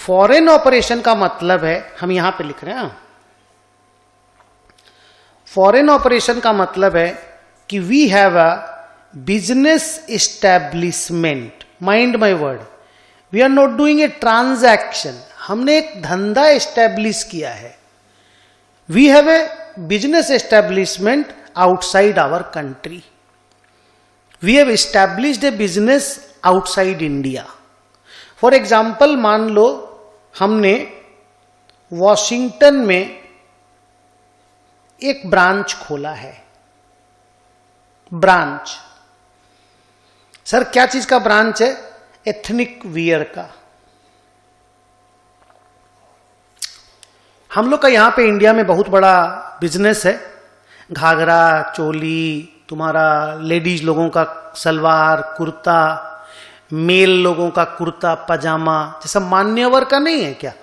Foreign operation का मतलब है, हम यहां पे लिख रहे हैं, फॉरेन ऑपरेशन का मतलब है कि we have a business establishment, mind my word, we are not doing a transaction, हमने एक धंधा एस्टैब्लिश किया है। We have a business establishment outside our country, we have established a business outside India. For example, मान लो हमने Washington में एक ब्रांच खोला है। ब्रांच, सर क्या चीज का ब्रांच है? एथनिक वियर का। हम लोग का यहां पे इंडिया में बहुत बड़ा बिजनेस है, घाघरा चोली, तुम्हारा लेडीज लोगों का सलवार कुर्ता, मेल लोगों का कुर्ता पजामा, जैसा मान्यवर का नहीं है क्या,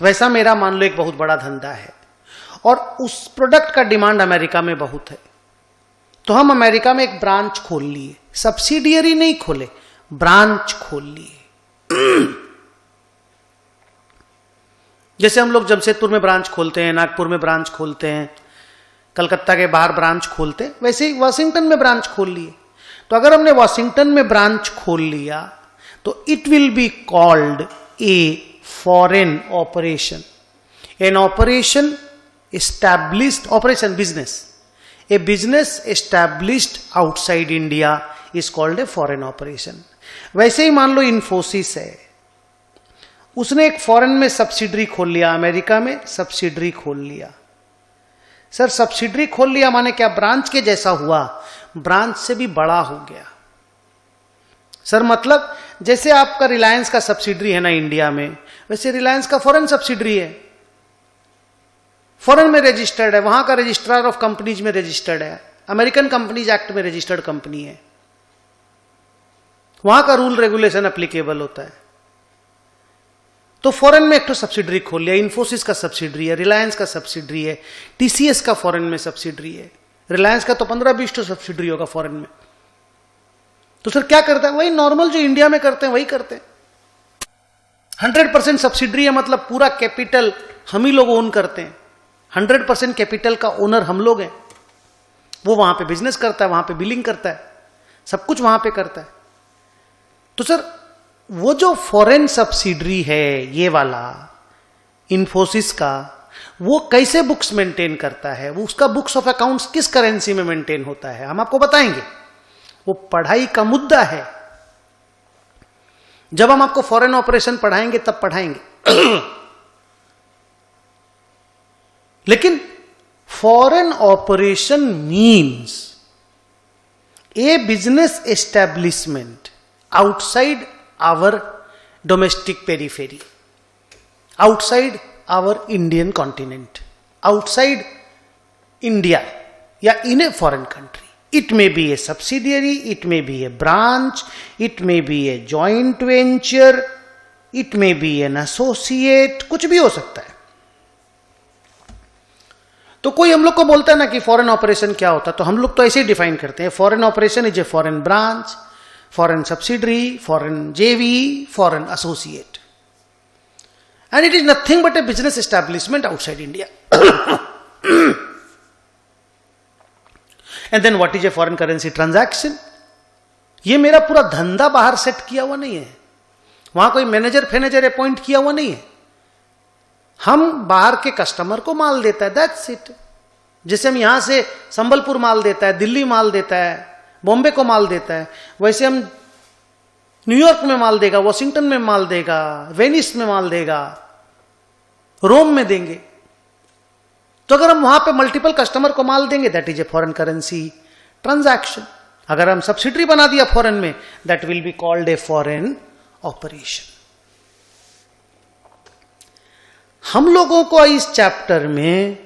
वैसा मेरा मान लो एक बहुत बड़ा धंधा है और उस प्रोडक्ट का डिमांड अमेरिका में बहुत है। तो हम अमेरिका में एक ब्रांच खोल लिए, सब्सिडियरी नहीं खोले, ब्रांच खोल लिए। जैसे हम लोग जमशेदपुर में ब्रांच खोलते हैं, नागपुर में ब्रांच खोलते हैं, कलकत्ता के बाहर ब्रांच खोलते हैं, वैसे ही वॉशिंगटन में ब्रांच खोल लिए। तो अगर हमने वॉशिंगटन में ब्रांच खोल लिया तो it will be called a foreign operation, an operation established operation business, a business established outside India is called a foreign operation। वैसे ही मान लो इन्फोसिस है, उसने एक फॉरेन में सब्सिडरी खोल लिया, अमेरिका में सब्सिडरी खोल लिया। सर सब्सिडरी खोल लिया माने क्या? ब्रांच के जैसा हुआ, ब्रांच से भी बड़ा हो गया। सर मतलब जैसे आपका रिलायंस का सब्सिडरी है ना इंडिया में, वैसे रिलायंस का फॉरेन सब्सिडरी है, फॉरेन में रजिस्टर्ड है, वहां का रजिस्ट्रार ऑफ कंपनीज में रजिस्टर्ड है, अमेरिकन कंपनीज एक्ट में रजिस्टर्ड कंपनी है, वहां का रूल रेगुलेशन एप्लीकेबल होता है। तो फॉरेन में एक तो सब्सिडरी खोल लिया, इन्फोसिस का सब्सिडरी है, रिलायंस का सब्सिडरी है, टीसीएस का फॉरेन में सब्सिडरी है, रिलायंस का तो 15-20 तो सब्सिडरी होगा फॉरेन में। तो सर क्या करता है? वही नॉर्मल जो इंडिया में करते हैं वही करते हैं। 100% सब्सिडरी है मतलब पूरा कैपिटल हम ही लोग ओन करते हैं, 100% कैपिटल का ओनर हम लोग हैं। वो वहां पे बिजनेस करता है, वहां पे बिलिंग करता है, सब कुछ वहां पे करता है। तो सर वो जो फॉरेन सब्सिडरी है ये वाला इन्फोसिस का, वो कैसे बुक्स मेंटेन करता है, वो उसका बुक्स ऑफ अकाउंट्स किस करेंसी में मेंटेन होता है, हम आपको बताएंगे। वो पढ़ाई का मुद्दा है, जब हम आपको फॉरेन ऑपरेशन पढ़ाएंगे तब पढ़ाएंगे। लेकिन foreign operation means a business establishment outside our domestic periphery, outside our Indian continent, outside India या in a foreign country. It may be a subsidiary, it may be a branch, it may be a joint venture, it may be an associate, कुछ भी हो सकता है। तो कोई हम लोग को बोलता है ना कि फॉरेन ऑपरेशन क्या होता है, तो हम लोग तो ऐसे ही डिफाइन करते हैं, foreign operation is a foreign branch, foreign subsidiary, foreign JV, foreign associate, and it is nothing but a business establishment outside India. And then what is a foreign currency transaction? ये मेरा पूरा धंधा बाहर set किया हुआ नहीं है, वहां कोई मैनेजर फैनेजर अपॉइंट किया हुआ नहीं है, हम बाहर के कस्टमर को माल देता है, दैट्स इट। जैसे हम यहां से संबलपुर माल देता है, दिल्ली माल देता है, बॉम्बे को माल देता है, वैसे हम न्यूयॉर्क में माल देगा, वॉशिंगटन में माल देगा, वेनिस में माल देगा, रोम में देंगे। तो अगर हम वहां पे मल्टीपल कस्टमर को माल देंगे, that is a foreign currency transaction. अगर हम सब्सिडरी बना दिया फॉरेन में, that will be called a foreign operation. हम लोगों को इस चैप्टर में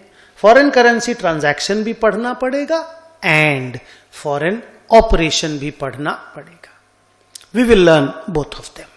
फॉरेन करेंसी ट्रांजैक्शन भी पढ़ना पड़ेगा एंड फॉरेन ऑपरेशन भी पढ़ना पड़ेगा। We will learn both of them.